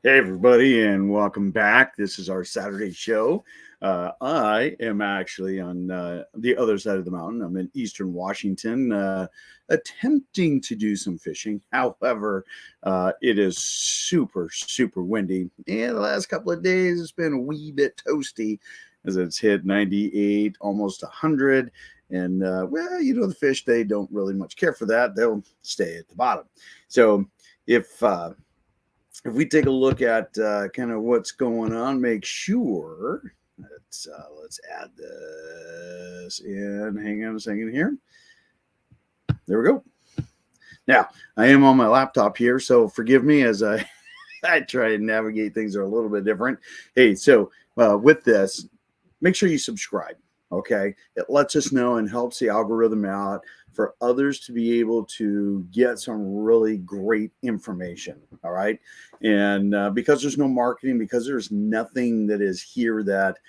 Hey, everybody, and welcome back. This is our Saturday show. I am actually on the other side of the mountain. I'm in Eastern Washington, attempting to do some fishing. However, it is super, super windy. And the last couple of days, it's been a wee bit toasty as it's hit 98, almost 100. And, the fish, they don't really much care for that. They'll stay at the bottom. So if we take a look at kind of what's going on, make sure let's add this in. Hang on a second here. There we go. Now I am on my laptop here, so forgive me as I I try and navigate things that are a little bit different. Hey, so with this, make sure you subscribe. Okay, it lets us know and helps the algorithm out for others to be able to get some really great information. All right, and because there's no marketing, because there's nothing that is here that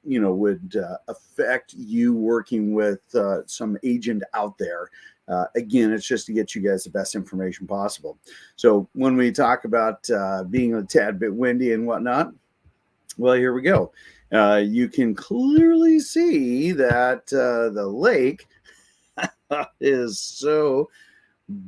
would affect you working with some agent out there. Again, it's just to get you guys the best information possible. So when we talk about being a tad bit windy and whatnot, well, here we go. You can clearly see that the lake is so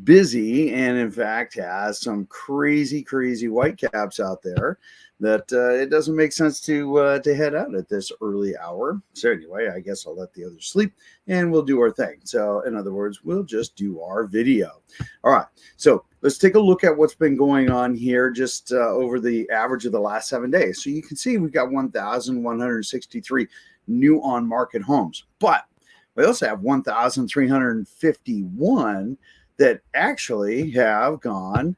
busy and in fact has some crazy whitecaps out there that it doesn't make sense to head out at this early hour. So anyway, I guess I'll let the others sleep and we'll do our thing. So in other words, we'll just do our video. All right, so let's take a look at what's been going on here just over the average of the last 7 days. So you can see we've got 1,163 new on market homes, but we also have 1,351 that actually have gone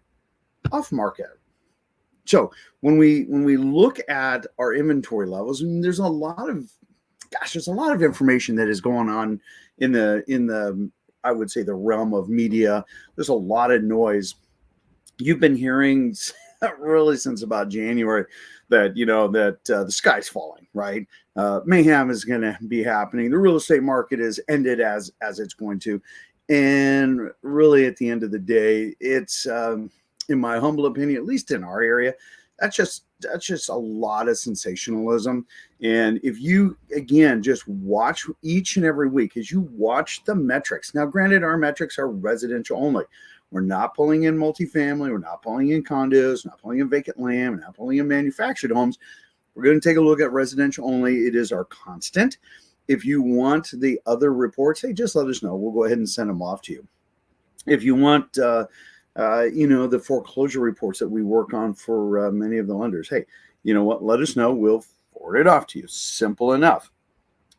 off market. So when we look at our inventory levels, and there's a lot of information that is going on in the I would say the realm of media. There's a lot of noise. You've been hearing really since about January that the sky's falling, right? Mayhem is going to be happening. The real estate market is ended as it's going to. And really, at the end of the day, it's, in my humble opinion, at least in our area, that's just a lot of sensationalism. And if you, again, just watch each and every week as you watch the metrics. Now, granted, our metrics are residential only. We're not pulling in multifamily. We're not pulling in condos. We're not pulling in vacant land. We're not pulling in manufactured homes. We're going to take a look at residential only. It is our constant. If you want the other reports, hey, just let us know. We'll go ahead and send them off to you. If you want, the foreclosure reports that we work on for many of the lenders, hey, you know what? Let us know. We'll forward it off to you. Simple enough.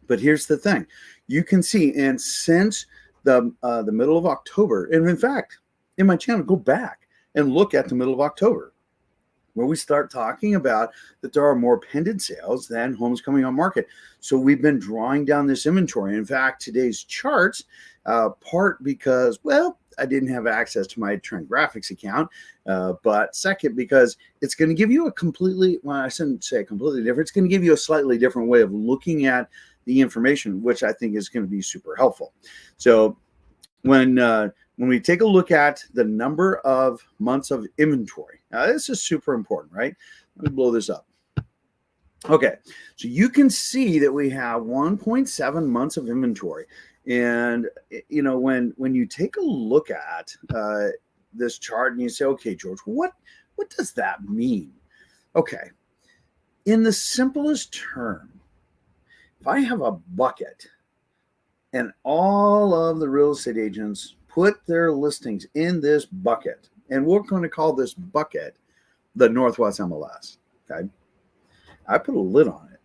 But here's the thing. You can see, and since the middle of October, and in fact, in my channel, go back and look at the middle of October, where we start talking about that there are more pending sales than homes coming on market. So we've been drawing down this inventory. In fact, today's charts, part because, well, I didn't have access to my Trend Graphics account, but second, because it's going to give you I shouldn't say completely different. It's going to give you a slightly different way of looking at the information, which I think is going to be super helpful. So when we take a look at the number of months of inventory, now this is super important, right? Let me blow this up. Okay, so you can see that we have 1.7 months of inventory. And, when you take a look at this chart and you say, okay, George, what does that mean? Okay, in the simplest term, if I have a bucket and all of the real estate agents put their listings in this bucket, and we're going to call this bucket the Northwest MLS, okay? I put a lid on it.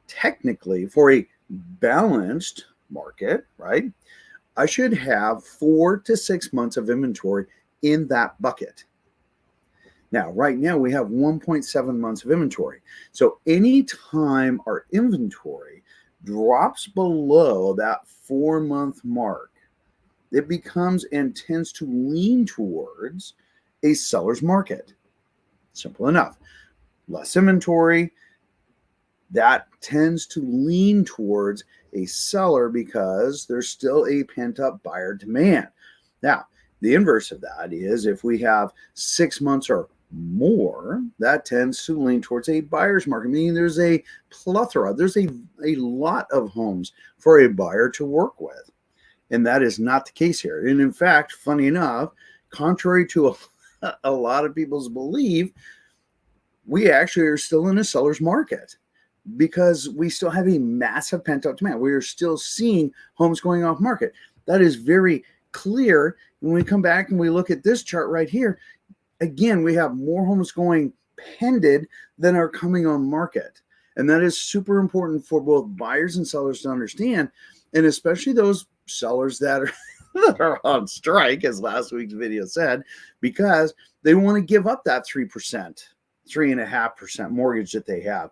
Technically, for a balanced market, right, I should have 4 to 6 months of inventory in that bucket. Now, right now, we have 1.7 months of inventory. So anytime our inventory drops below that 4-month mark, it becomes and tends to lean towards a seller's market. Simple enough. Less inventory, that tends to lean towards a seller because there's still a pent-up buyer demand. Now, the inverse of that is if we have 6 months or more, that tends to lean towards a buyer's market, meaning there's a plethora, there's a lot of homes for a buyer to work with. And that is not the case here. And in fact, funny enough, contrary to a lot of people's belief, we actually are still in a seller's market because we still have a massive pent-up demand. We are still seeing homes going off market. That is very clear. When we come back and we look at this chart right here, again, we have more homes going pended than are coming on market. And that is super important for both buyers and sellers to understand, and especially those sellers that are on strike, as last week's video said, because they want to give up that 3%, 3.5% mortgage that they have.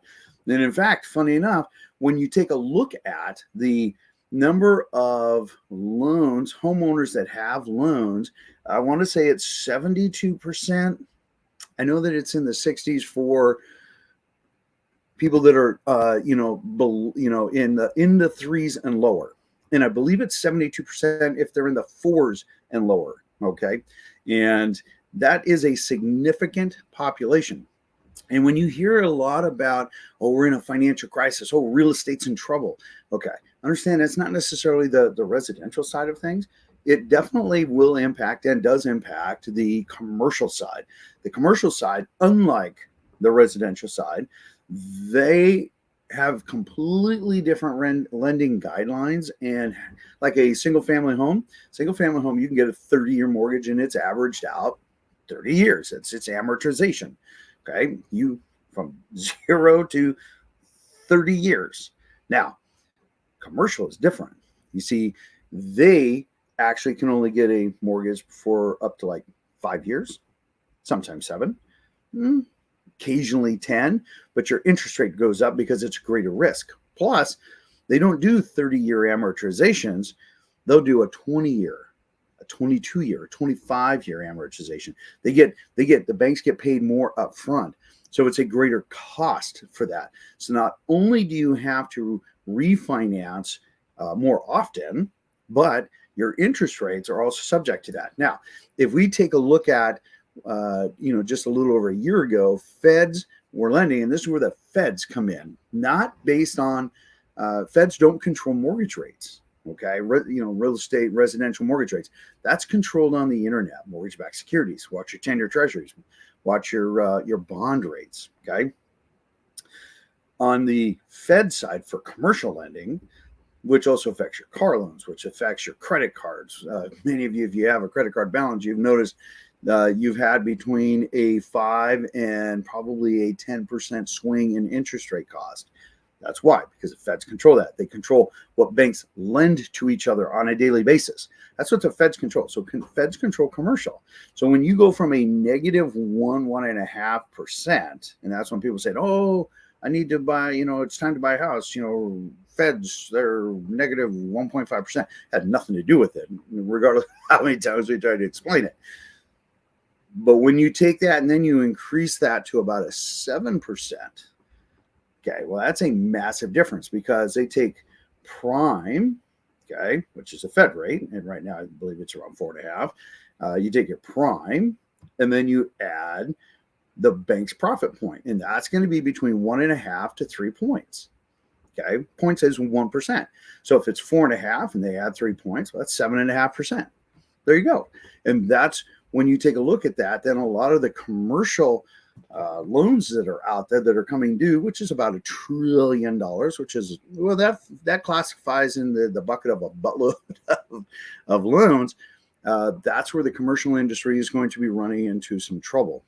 And in fact, funny enough, when you take a look at the number of loans, homeowners that have loans, I want to say it's 72%. I know that it's in the 60s for people that are, in the threes and lower. And I believe it's 72% if they're in the fours and lower. Okay. And that is a significant population. And when you hear a lot about, oh, we're in a financial crisis, oh, real estate's in trouble. Okay. Understand that's not necessarily the residential side of things. It definitely will impact and does impact the commercial side. The commercial side, unlike the residential side, they have completely different lending guidelines. And like a single family home, you can get a 30-year mortgage and it's averaged out 30 years. It's amortization. Okay. You from 0 to 30 years. Now, commercial is different. You see, they actually can only get a mortgage for up to like 5 years, sometimes 7, occasionally 10, but your interest rate goes up because it's greater risk. Plus, they don't do 30-year amortizations. They'll do a 20-year, a 22-year, a 25-year amortization. The banks get paid more upfront. So it's a greater cost for that. So not only do you have to refinance more often, but your interest rates are also subject to that. Now, if we take a look at, just a little over a year ago, feds were lending, and this is where the feds come in, not based on, feds don't control mortgage rates. Okay. Real estate, residential mortgage rates, that's controlled on the internet, mortgage-backed securities. Watch your 10-year treasuries, watch your bond rates. Okay. On the Fed side for commercial lending, which also affects your car loans, which affects your credit cards. Many of you, if you have a credit card balance, you've noticed you've had between a 5 and probably a 10% swing in interest rate cost. That's why, because the feds control that. They control what banks lend to each other on a daily basis. That's what the feds control. So feds control commercial. So when you go from a negative 1.5%, and that's when people say, oh, I need to buy, it's time to buy a house, feds, they're negative 1.5%. Had nothing to do with it, regardless of how many times we try to explain it. But when you take that and then you increase that to about a 7%, okay, well, that's a massive difference because they take prime, okay, which is a Fed rate, and right now I believe it's around 4.5. You take your prime, and then you add the bank's profit point, and that's going to be between 1.5 to 3 points. Okay, points is 1%. So if it's 4.5 and they add 3 points, well, that's 7.5%. There you go. And that's when you take a look at that, then a lot of the commercial loans that are out there that are coming due, which is about $1 trillion, which is, well, that classifies in the bucket of a buttload of loans. That's where the commercial industry is going to be running into some trouble.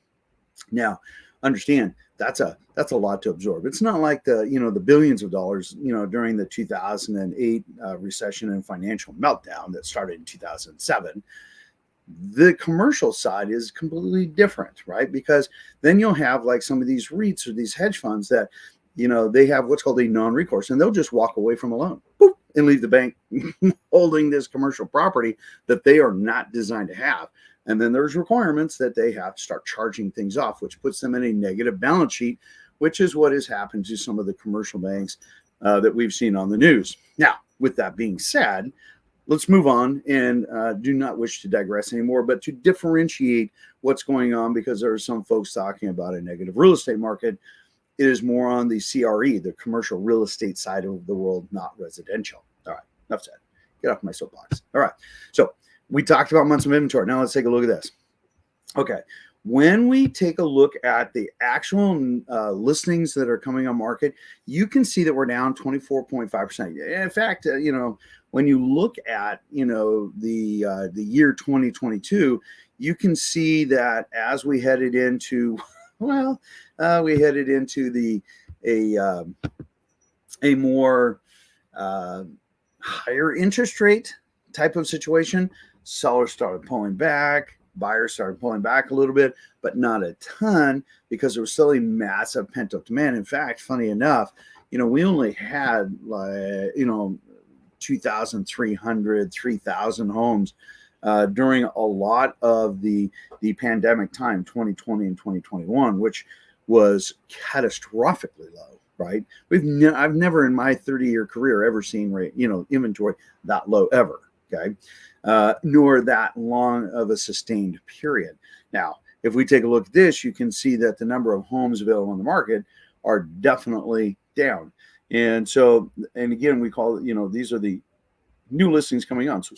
Now, understand that's a lot to absorb. It's not like the billions of dollars, during the 2008 recession and financial meltdown that started in 2007. The commercial side is completely different, right? Because then you'll have like some of these REITs or these hedge funds that, they have what's called a non-recourse, and they'll just walk away from a loan, boop, and leave the bank holding this commercial property that they are not designed to have. And then there's requirements that they have to start charging things off, which puts them in a negative balance sheet, which is what has happened to some of the commercial banks that we've seen on the news. Now, with that being said, let's move on and do not wish to digress anymore, but to differentiate what's going on, because there are some folks talking about a negative real estate market. It is more on the CRE, the commercial real estate side of the world, not residential. All right, enough said. Get off my soapbox. All right, so we talked about months of inventory. Now let's take a look at this. Okay, when we take a look at the actual listings that are coming on market, you can see that we're down 24.5%. In fact, when you look at the year 2022, you can see that as we headed into we headed into a more higher interest rate type of situation. Sellers started pulling back, buyers started pulling back a little bit, but not a ton, because there was still a massive pent-up demand. In fact, funny enough, we only had 2,300, 3,000 homes during a lot of the pandemic time, 2020 and 2021, which was catastrophically low, right? I've never in my 30-year career ever seen inventory that low ever, okay? Nor that long of a sustained period. Now, if we take a look at this, you can see that the number of homes available on the market are definitely down. And so, and again, we call it, these are the new listings coming on. So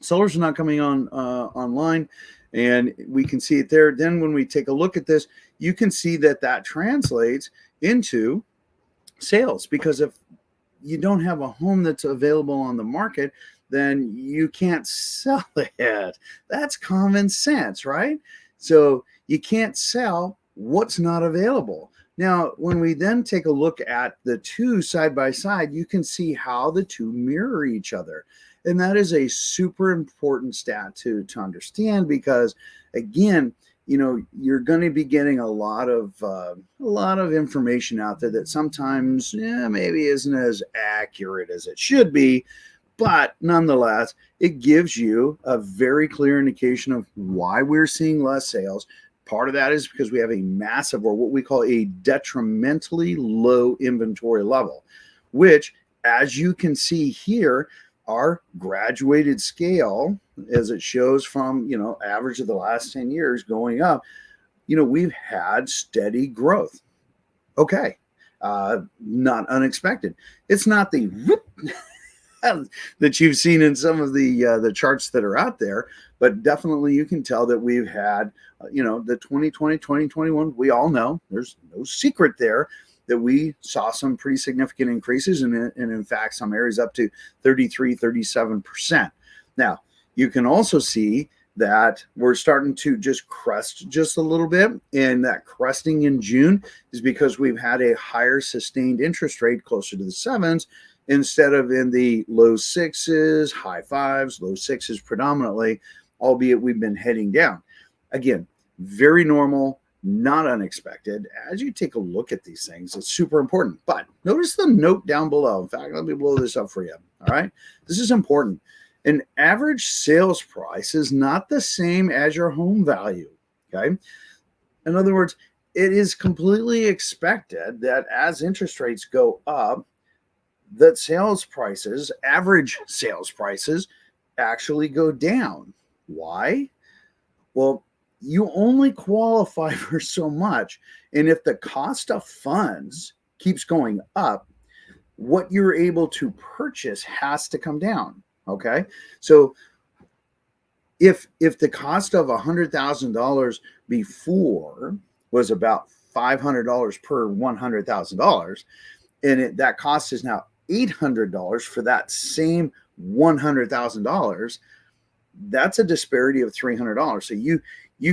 sellers are not coming on online, and we can see it there. Then when we take a look at this, you can see that translates into sales, because if you don't have a home that's available on the market, then you can't sell it. That's common sense, right? So you can't sell what's not available. Now, when we then take a look at the two side by side, you can see how the two mirror each other. And that is a super important stat to understand, because again, you're going to be getting a lot of information out there that sometimes maybe isn't as accurate as it should be. But nonetheless, it gives you a very clear indication of why we're seeing less sales. Part of that is because we have a massive, or what we call a detrimentally low inventory level, which, as you can see here, our graduated scale, as it shows from, average of the last 10 years going up, we've had steady growth. Okay. Not unexpected. It's not the that you've seen in some of the charts that are out there, but definitely you can tell that we've had, the 2020, 2021, we all know, there's no secret there, that we saw some pretty significant increases, and in fact, some areas up to 33, 37%. Now, you can also see that we're starting to just crest just a little bit, and that cresting in June is because we've had a higher sustained interest rate closer to the sevens, instead of in the low sixes, high fives, low sixes predominantly, albeit we've been heading down. Again, very normal, not unexpected. As you take a look at these things, it's super important. But notice the note down below. In fact, let me blow this up for you. All right. This is important. An average sales price is not the same as your home value. Okay. In other words, it is completely expected that as interest rates go up, that sales prices, average sales prices, actually go down. Why? Well, you only qualify for so much. And if the cost of funds keeps going up, what you're able to purchase has to come down. Okay. So if the cost of $100,000 before was about $500 per $100,000, and that cost is now $800 for that same $100,000, that's a disparity of $300. So you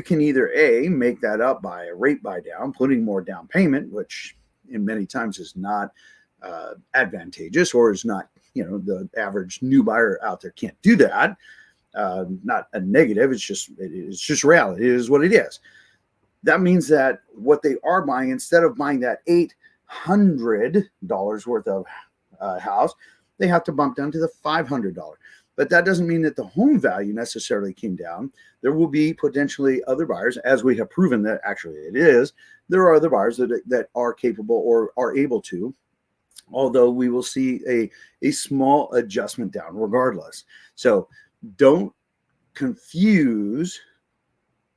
can either make that up by a rate buy down, putting more down payment, which in many times is not advantageous, or is not, the average new buyer out there can't do that. Not a negative. It's just reality. It is what it is. That means that what they are buying, instead of buying that $800 worth of house, they have to bump down to the $500. But that doesn't mean that the home value necessarily came down. There will be potentially other buyers, as we have proven that actually it is. There are other buyers that are capable or are able to although we will see a small adjustment down regardless. So don't confuse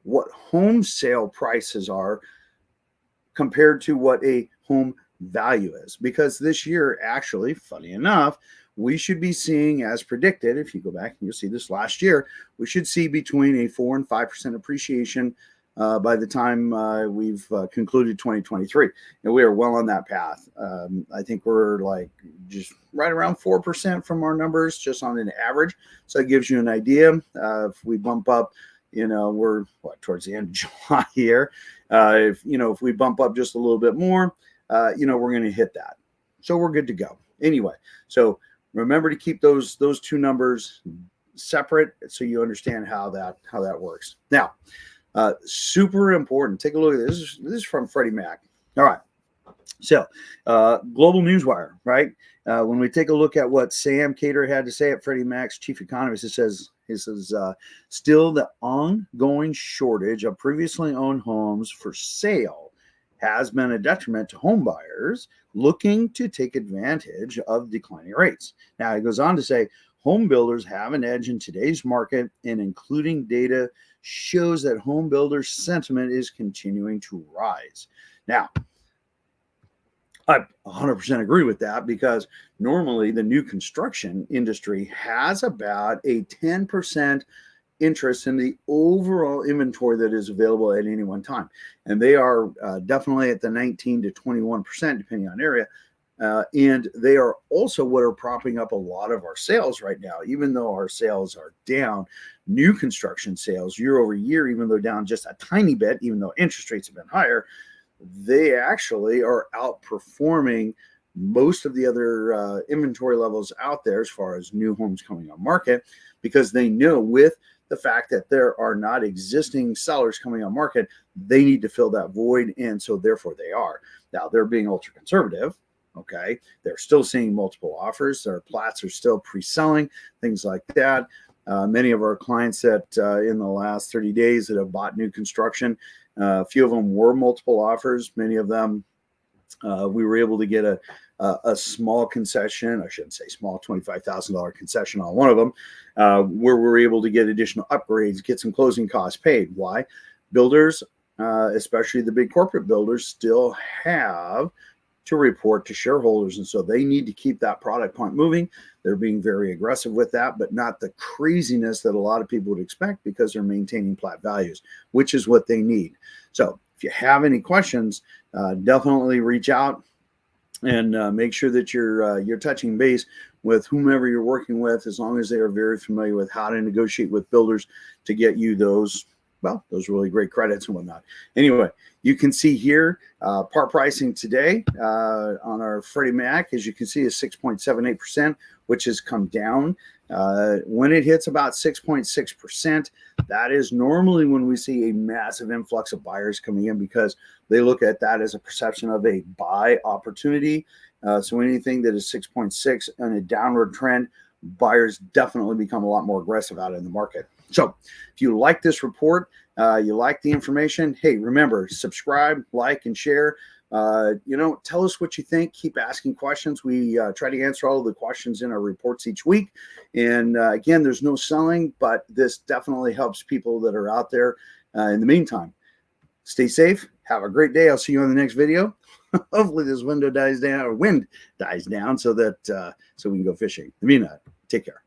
what home sale prices are compared to what a home value is, because this year, actually, funny enough, we should be seeing, as predicted, if you go back and you'll see this last year, we should see between a 4 and 5% appreciation by the time we've concluded 2023. And we are well on that path. I think we're like just right around 4% from our numbers, just on an average. So it gives you an idea. If we bump up, we're towards the end of July here. If we bump up just a little bit more, we're going to hit that. So we're good to go. Anyway, so remember to keep those two numbers separate so you understand how that works. Now, super important. Take a look at this. This is from Freddie Mac. All right. So, Global Newswire, right? When we take a look at what Sam Cater had to say at Freddie Mac's chief economist, he says, still the ongoing shortage of previously owned homes for sale has been a detriment to home buyers looking to take advantage of declining rates. Now, he goes on to say, home builders have an edge in today's market, and including data shows that home builders' sentiment is continuing to rise. Now, I 100% agree with that, because normally the new construction industry has about a 10% interest in the overall inventory that is available at any one time. And they are definitely at the 19 to 21%, depending on area. And they are also what are propping up a lot of our sales right now. Even though our sales are down, new construction sales year over year, even though down just a tiny bit, even though interest rates have been higher, they actually are outperforming most of the other inventory levels out there as far as new homes coming on market, because they know with the fact that there are not existing sellers coming on market, they need to fill that void. And so therefore they are. Now, they're being ultra conservative. Okay. They're still seeing multiple offers. Their plats are still pre-selling, things like that. Many of our clients that in the last 30 days that have bought new construction, a few of them were multiple offers. Many of them, we were able to get a small concession. I shouldn't say small, $25,000 concession on one of them, where we're able to get additional upgrades, get some closing costs paid. Why? Builders, especially the big corporate builders, still have to report to shareholders. And so they need to keep that product point moving. They're being very aggressive with that, but not the craziness that a lot of people would expect, because they're maintaining plat values, which is what they need. So if you have any questions, definitely reach out and make sure that you're touching base with whomever you're working with, as long as they are very familiar with how to negotiate with builders to get you those really great credits and whatnot. Anyway, you can see here part pricing today on our Freddie Mac, as you can see, is 6.78%, which has come down. When it hits about 6.6%, that is normally when we see a massive influx of buyers coming in, because they look at that as a perception of a buy opportunity. So anything that is 6.6 and a downward trend, buyers definitely become a lot more aggressive out in the market. So if you like this report, you like the information, hey, remember, subscribe, like, and share. Tell us what you think. Keep asking questions. We try to answer all of the questions in our reports each week. And again, there's no selling, but this definitely helps people that are out there. In the meantime, stay safe. Have a great day. I'll see you on the next video. Hopefully this wind dies down so that so we can go fishing. In the meantime, take care.